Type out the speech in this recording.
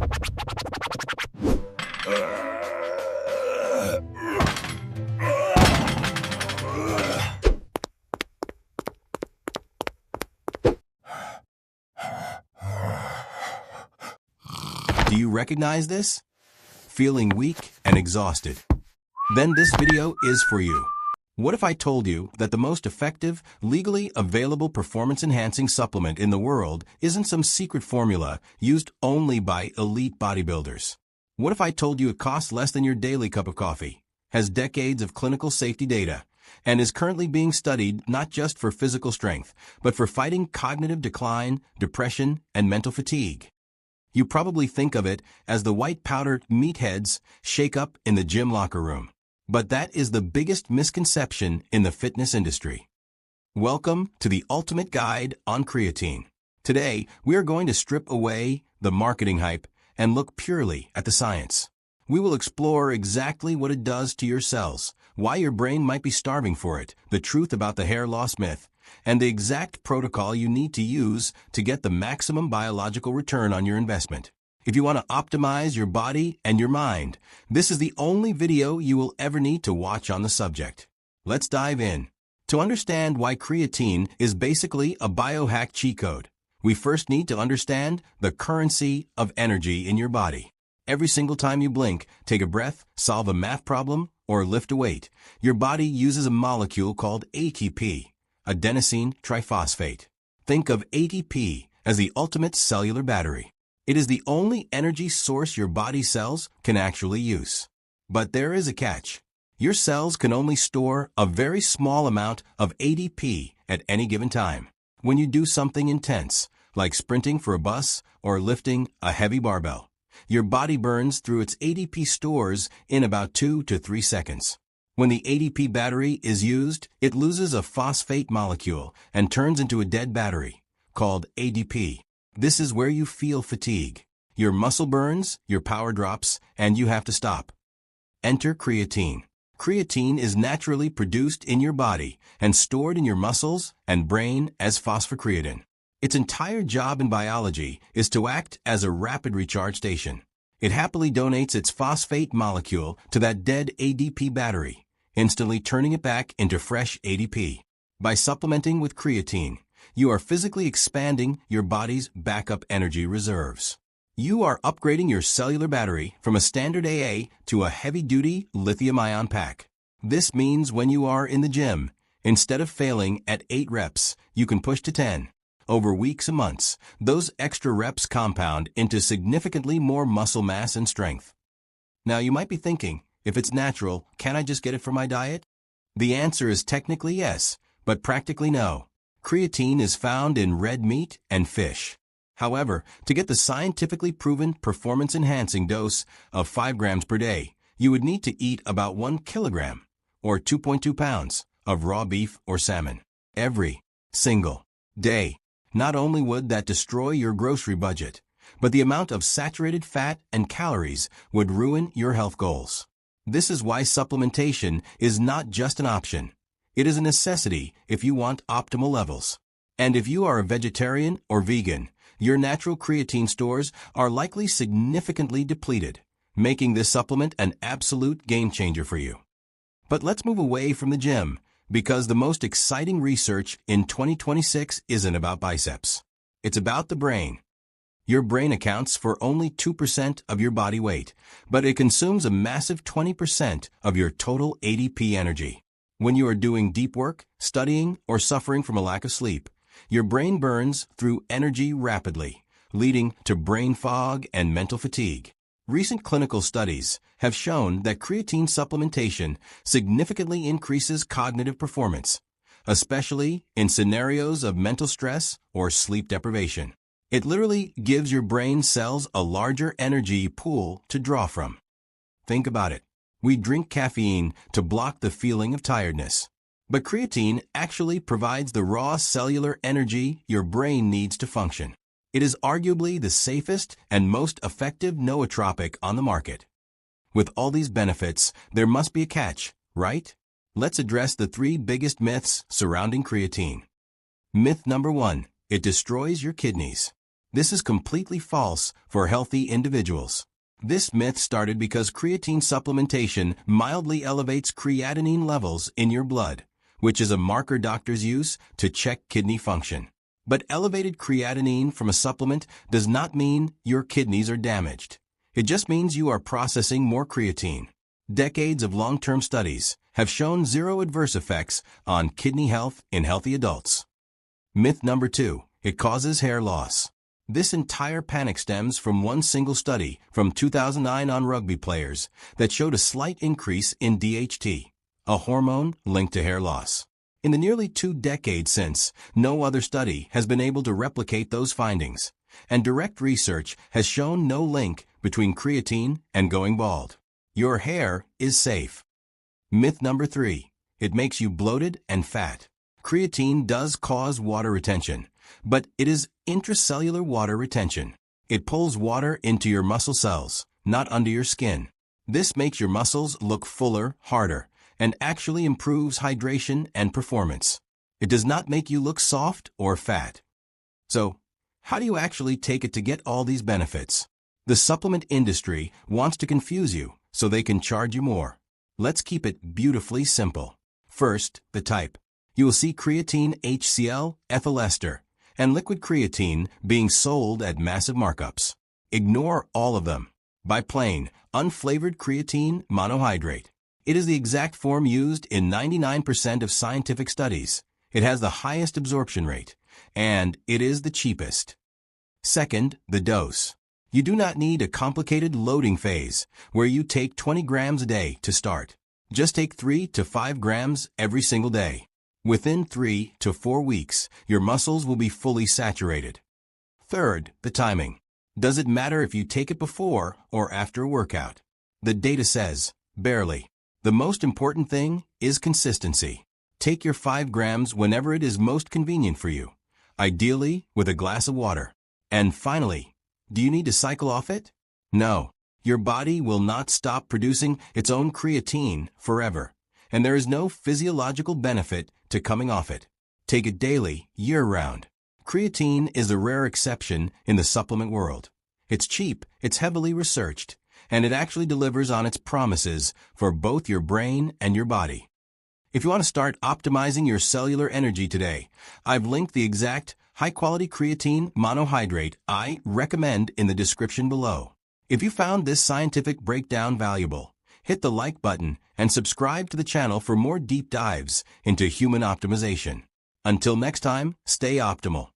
Do you recognize this? Feeling weak and exhausted? Then this video is for you. What if I told you that the most effective, legally available performance-enhancing supplement in the world isn't some secret formula used only by elite bodybuilders? What if I told you it costs less than your daily cup of coffee, has decades of clinical safety data, and is currently being studied not just for physical strength, but for fighting cognitive decline, depression, and mental fatigue? You probably think of it as the white powder meatheads shake up in the gym locker room. But that is the biggest misconception in the fitness industry. Welcome to the ultimate guide on creatine. Today, we are going to strip away the marketing hype and look purely at the science. We will explore exactly what it does to your cells, why your brain might be starving for it, the truth about the hair loss myth, and the exact protocol you need to use to get the maximum biological return on your investment. If you want to optimize your body and your mind, this is the only video you will ever need to watch on the subject. Let's dive in. To understand why creatine is basically a biohack cheat code, we first need to understand the currency of energy in your body. Every single time you blink, take a breath, solve a math problem, or lift a weight, your body uses a molecule called ATP, adenosine triphosphate. Think of ATP as the ultimate cellular battery. It is the only energy source your body cells can actually use. But there is a catch. Your cells can only store a very small amount of ATP at any given time. When you do something intense, like sprinting for a bus or lifting a heavy barbell, your body burns through its ATP stores in about 2 to 3 seconds. When the ATP battery is used, it loses a phosphate molecule and turns into a dead battery, called ADP. This is where you feel fatigue. Your muscle burns, your power drops, and you have to stop. Enter creatine. Creatine is naturally produced in your body and stored in your muscles and brain as phosphocreatine. Its entire job in biology is to act as a rapid recharge station. It happily donates its phosphate molecule to that dead ADP battery, instantly turning it back into fresh ADP. By supplementing with creatine, you are physically expanding your body's backup energy reserves. You are upgrading your cellular battery from a standard AA to a heavy-duty lithium-ion pack. This means when you are in the gym, instead of failing at 8 reps, you can push to 10. Over weeks and months, those extra reps compound into significantly more muscle mass and strength. Now you might be thinking, if it's natural, can't I just get it from my diet? The answer is technically yes, but practically no. Creatine is found in red meat and fish. However, to get the scientifically proven performance-enhancing dose of 5 grams per day, you would need to eat about 1 kilogram, or 2.2 pounds, of raw beef or salmon every single day. Not only would that destroy your grocery budget, but the amount of saturated fat and calories would ruin your health goals. This is why supplementation is not just an option. It is a necessity if you want optimal levels. And if you are a vegetarian or vegan, your natural creatine stores are likely significantly depleted, making this supplement an absolute game changer for you. But let's move away from the gym, because the most exciting research in 2026 isn't about biceps. It's about the brain. Your brain accounts for only 2% of your body weight, but it consumes a massive 20% of your total ADP energy. When you are doing deep work, studying, or suffering from a lack of sleep, your brain burns through energy rapidly, leading to brain fog and mental fatigue. Recent clinical studies have shown that creatine supplementation significantly increases cognitive performance, especially in scenarios of mental stress or sleep deprivation. It literally gives your brain cells a larger energy pool to draw from. Think about it. We drink caffeine to block the feeling of tiredness. But creatine actually provides the raw cellular energy your brain needs to function. It is arguably the safest and most effective nootropic on the market. With all these benefits, there must be a catch, right? Let's address the 3 biggest myths surrounding creatine. Myth number 1, it destroys your kidneys. This is completely false for healthy individuals. This myth started because creatine supplementation mildly elevates creatinine levels in your blood, which is a marker doctors use to check kidney function. But elevated creatinine from a supplement does not mean your kidneys are damaged. It just means you are processing more creatine. Decades of long-term studies have shown zero adverse effects on kidney health in healthy adults. Myth number 2, it causes hair loss. This entire panic stems from one single study from 2009 on rugby players that showed a slight increase in DHT, a hormone linked to hair loss. In the nearly 2 decades since, no other study has been able to replicate those findings, and direct research has shown no link between creatine and going bald. Your hair is safe. Myth number 3, it makes you bloated and fat. Creatine does cause water retention, but it is intracellular water retention. It pulls water into your muscle cells, not under your skin. This makes your muscles look fuller, harder, and actually improves hydration and performance. It does not make you look soft or fat. So, how do you actually take it to get all these benefits? The supplement industry wants to confuse you so they can charge you more. Let's keep it beautifully simple. First, the type. You will see creatine HCl, ethyl ester, and liquid creatine being sold at massive markups. Ignore all of them. Buy plain, unflavored creatine monohydrate. It is the exact form used in 99% of scientific studies. It has the highest absorption rate, and it is the cheapest. Second, the dose. You do not need a complicated loading phase where you take 20 grams a day to start. Just take 3 to 5 grams every single day. Within 3 to 4 weeks, your muscles will be fully saturated. Third, the timing. Does it matter if you take it before or after a workout? The data says, barely. The most important thing is consistency. Take your 5 grams whenever it is most convenient for you, ideally with a glass of water. And finally, do you need to cycle off it? No. Your body will not stop producing its own creatine forever, and there is no physiological benefit to coming off it. Take it daily, year-round. Creatine is a rare exception in the supplement world. It's cheap, it's heavily researched, and it actually delivers on its promises for both your brain and your body. If you want to start optimizing your cellular energy today, I've linked the exact high-quality creatine monohydrate I recommend in the description below. If you found this scientific breakdown valuable, hit the like button and subscribe to the channel for more deep dives into human optimization. Until next time, stay optimal.